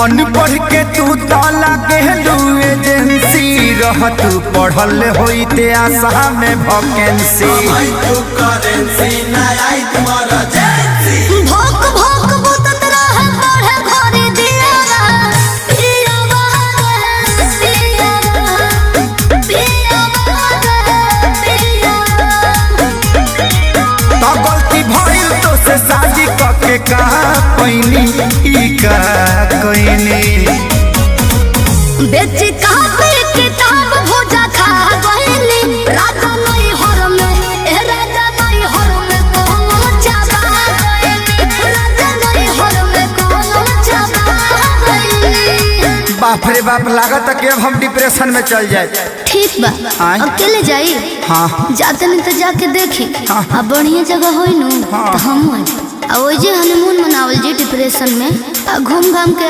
अनपढ़ के तू ताला गेलू एजेंसी रह तू पढ़ल होइते आशा में वैकेंसी भोक भोक बुतत रहे पढ़े घरे दियारा पिया बागे पिया तो गलती भइल तो से शादी कके का पैनी ई का कइनी बेच कापे किताब भोजा खा गइली राजा नहीं हर में ए राजा नहीं हर में कोनो चाबा गइली राजा नहीं हर में कोनो चाबा गइली। बाप रे बाप लागत कि अब हम डिप्रेशन में चल जाए। ठीक बा अकेले जाई हाँ जाते नहीं तो जाके देखी हाँ। अब बढ़िया जगह होई नु हाँ। तो हम आ ओजे हनीमून मनावल जी डिप्रेशन में घूम घाम के